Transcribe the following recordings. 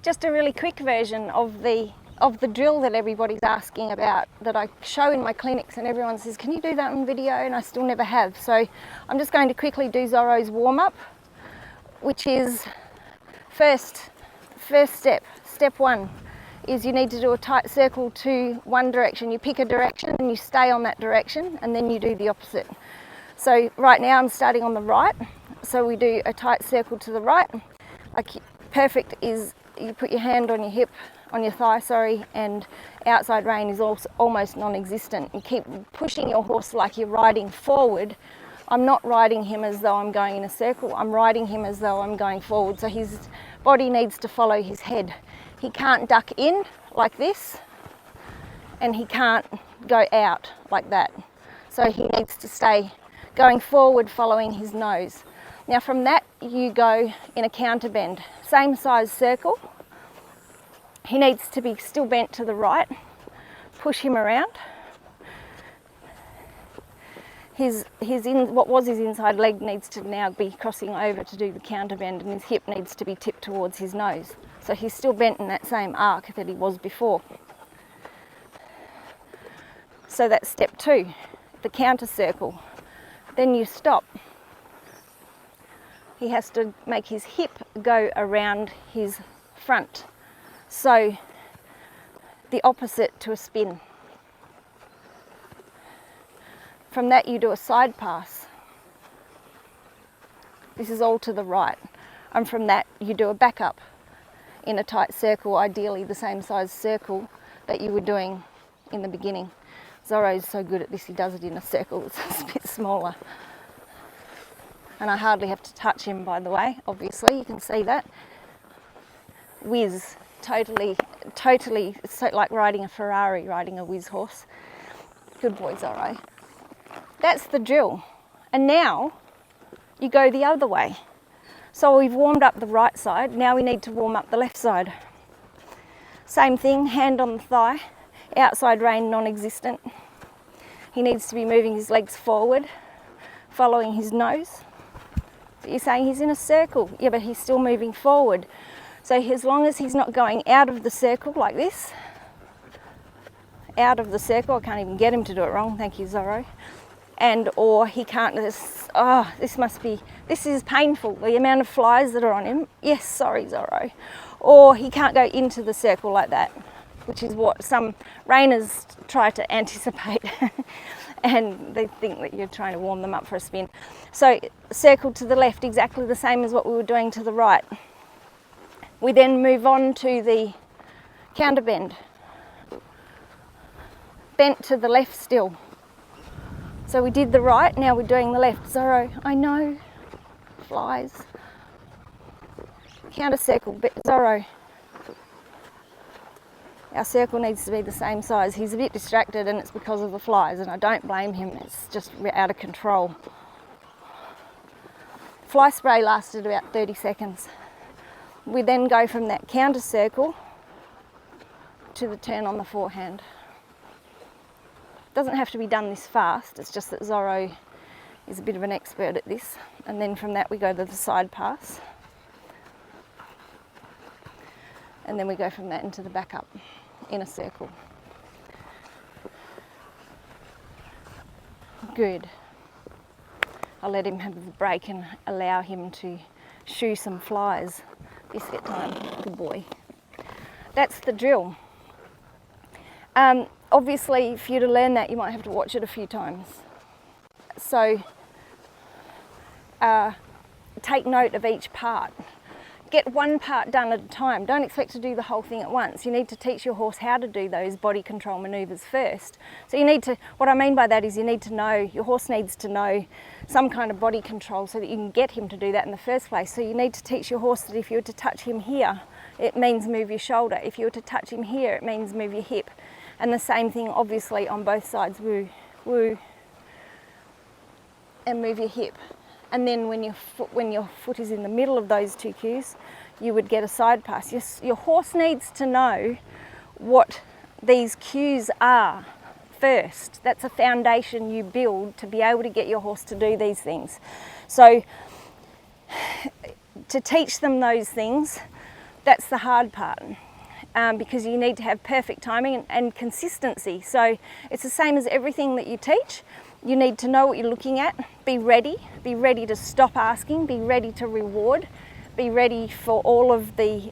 just a really quick version of the drill that everybody's asking about, that I show in my clinics, and everyone says, can you do that on video? And I still never have. So I'm just going to quickly do Zorro's warm-up, which is first step. Step one is you need to do a tight circle to one direction. You pick a direction and you stay on that direction, and then you do the opposite. So right now I'm starting on the right, so we do a tight circle to the right. Like, perfect is you put your hand on your hip, on your thigh, sorry, and outside rein is also almost non-existent. You keep pushing your horse like you're riding forward. I'm not riding him as though I'm going in a circle, I'm riding him as though I'm going forward, so his body needs to follow his head. He can't duck in like this, and he can't go out like that. So he needs to stay going forward, following his nose. Now from that, you go in a counter bend. Same size circle. He needs to be still bent to the right. Push him around. What was his inside leg needs to now be crossing over to do the counter bend, and his hip needs to be tipped towards his nose. So he's still bent in that same arc that he was before. So that's step two, the counter circle. Then you stop. He has to make his hip go around his front. So the opposite to a spin. From that you do a side pass. This is all to the right. And from that you do a back up in a tight circle, ideally the same size circle that you were doing in the beginning. Zorro's so good at this, he does it in a circle that's a bit smaller. And I hardly have to touch him, by the way, obviously, you can see that. Whiz, totally, it's so like riding a Ferrari, riding a whiz horse. Good boy, Zorro. That's the drill. And now you go the other way. So we've warmed up the right side, now we need to warm up the left side. Same thing, hand on the thigh, outside rein non-existent. He needs to be moving his legs forward, following his nose. But you're saying he's in a circle, yeah, but he's still moving forward. So as long as he's not going out of the circle like this, out of the circle, I can't even get him to do it wrong, thank you, Zorro. And or he can't just, this is painful, the amount of flies that are on him. Yes, sorry, Zorro. Or he can't go into the circle like that, which is what some Reiners try to anticipate. And they think that you're trying to warm them up for a spin. So circle to the left, exactly the same as what we were doing to the right. We then move on to the counter bend. Bent to the left still. So we did the right, now we're doing the left. Zorro, I know, flies. Counter circle, Zorro. Our circle needs to be the same size. He's a bit distracted and it's because of the flies, and I don't blame him, it's just out of control. Fly spray lasted about 30 seconds. We then go from that counter circle to the turn on the forehand. Doesn't have to be done this fast, it's just that Zorro is a bit of an expert at this. And then from that we go to the side pass. And then we go from that into the back up in a circle. Good. I'll let him have the break and allow him to shoo some flies. Biscuit time, good boy. That's the drill. Obviously, for you to learn that, you might have to watch it a few times. So, take note of each part. Get one part done at a time. Don't expect to do the whole thing at once. You need to teach your horse how to do those body control maneuvers first. So you need to, what I mean by that is you need to know, your horse needs to know some kind of body control so that you can get him to do that in the first place. So you need to teach your horse that if you were to touch him here, it means move your shoulder. If you were to touch him here, it means move your hip. And the same thing obviously on both sides, woo, woo, and move your hip. And then when your foot is in the middle of those two cues, you would get a side pass. Your horse needs to know what these cues are first. That's a foundation you build to be able to get your horse to do these things. So to teach them those things, That's the hard part, because you need to have perfect timing and consistency. So it's the same as everything that you teach. You need to know what you're looking at, be ready to stop asking, be ready to reward, be ready for all of the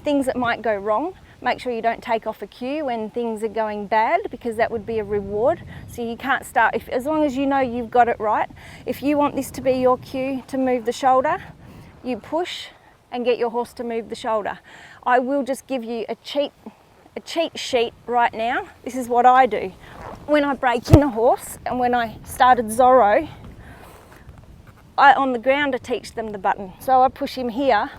things that might go wrong. Make sure you don't take off a cue when things are going bad, because that would be a reward. So you can't start, as long as you know you've got it right. If you want this to be your cue to move the shoulder, you push and get your horse to move the shoulder. I will just give you a cheat sheet right now. This is what I do. When I break in a horse, and when I started Zorro, on the ground I teach them the button. So I push him here,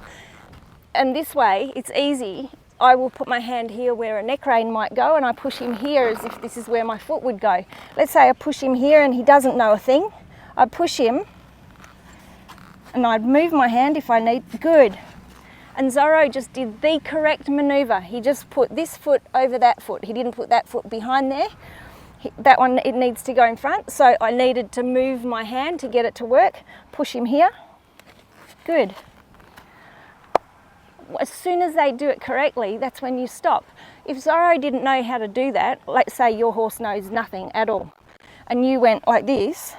and this way it's easy. I will put my hand here where a neck rein might go, and I push him here as if this is where my foot would go. Let's say I push him here and he doesn't know a thing. I push him and I'd move my hand if I need. Good. And Zorro just did the correct maneuver. He just put this foot over that foot. He didn't put that foot behind there. That one, it needs to go in front. So I needed to move my hand to get it to work. Push him here. Good. As soon as they do it correctly, that's when you stop. If Zorro didn't know how to do that, let's say your horse knows nothing at all, and you went like this,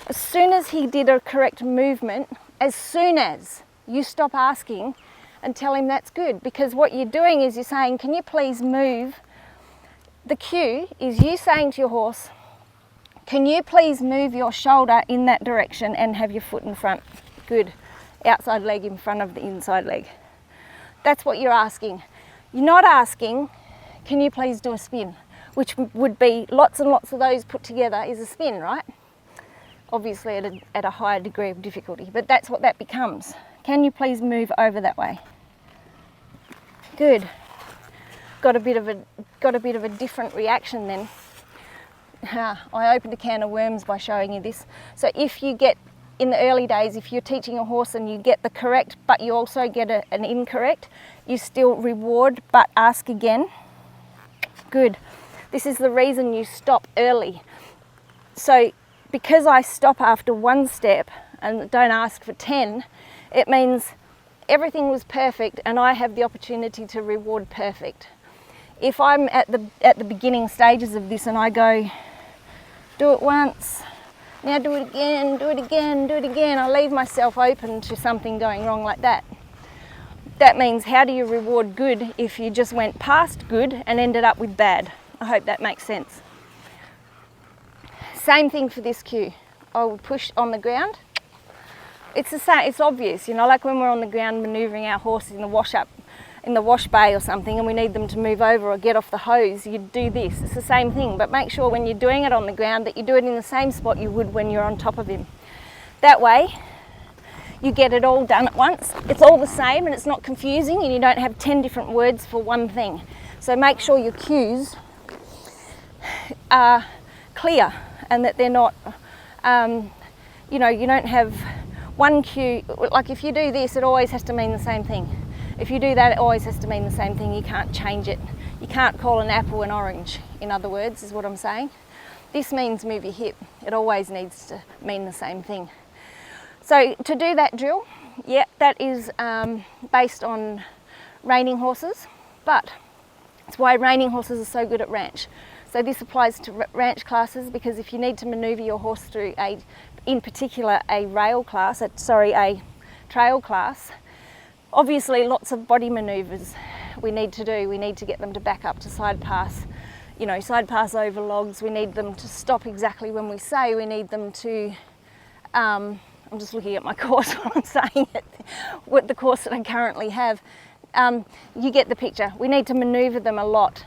as soon as he did a correct movement, as soon as you stop asking and tell him that's good, because what you're doing is you're saying, can you please move? The cue is you saying to your horse, can you please move your shoulder in that direction and have your foot in front? Good. Outside leg in front of the inside leg. That's what you're asking. You're not asking, can you please do a spin? Which would be lots and lots of those put together is a spin, right? Obviously at a higher degree of difficulty, but that's what that becomes. Can you please move over that way? Good. Got a bit of a different reaction then. I opened a can of worms by showing you this. So if you get, in the early days, if you're teaching a horse and you get the correct, but you also get an incorrect, you still reward, but ask again. Good. This is the reason you stop early. So because I stop after one step and don't ask for 10, it means everything was perfect and I have the opportunity to reward perfect. If I'm at the beginning stages of this and I go, do it once, now do it again, do it again, do it again, I leave myself open to something going wrong like that. That means, how do you reward good if you just went past good and ended up with bad? I hope that makes sense. Same thing for this cue. I will push on the ground. It's the same, it's obvious, you know, like when we're on the ground manoeuvring our horses in the wash bay or something, and we need them to move over or get off the hose, you do this. It's the same thing, but make sure when you're doing it on the ground that you do it in the same spot you would when you're on top of him. That way you get it all done at once. It's all the same and it's not confusing, and you don't have 10 different words for one thing. So make sure your cues are clear and that they're not, you know, you don't have one cue. Like if you do this, it always has to mean the same thing. If you do that, it always has to mean the same thing. You can't change it. You can't call an apple an orange, in other words, is what I'm saying. This means move your hip. It always needs to mean the same thing. So to do that drill, yeah, that is based on reining horses, but it's why reining horses are so good at ranch. So this applies to ranch classes, because if you need to manoeuvre your horse through in particular a trail class, obviously lots of body manoeuvres we need to do. We need to get them to back up to side pass, you know, side pass over logs. We need them to stop exactly when we say. We need them to, I'm just looking at my course while I'm saying it, what the course that I currently have. You get the picture. We need to manoeuvre them a lot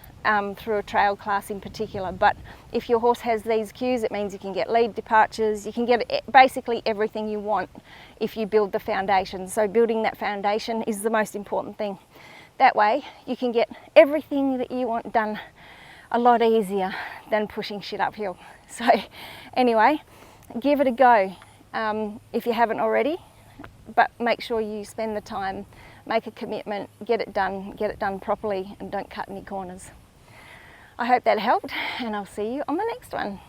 through a trail class in particular, but if your horse has these cues, it means you can get lead departures, you can get basically everything you want if you build the foundation. So building that foundation is the most important thing. That way you can get everything that you want done a lot easier than pushing shit uphill. So anyway, give it a go if you haven't already, but make sure you spend the time, make a commitment, get it done properly, and don't cut any corners. I hope that helped, and I'll see you on the next one.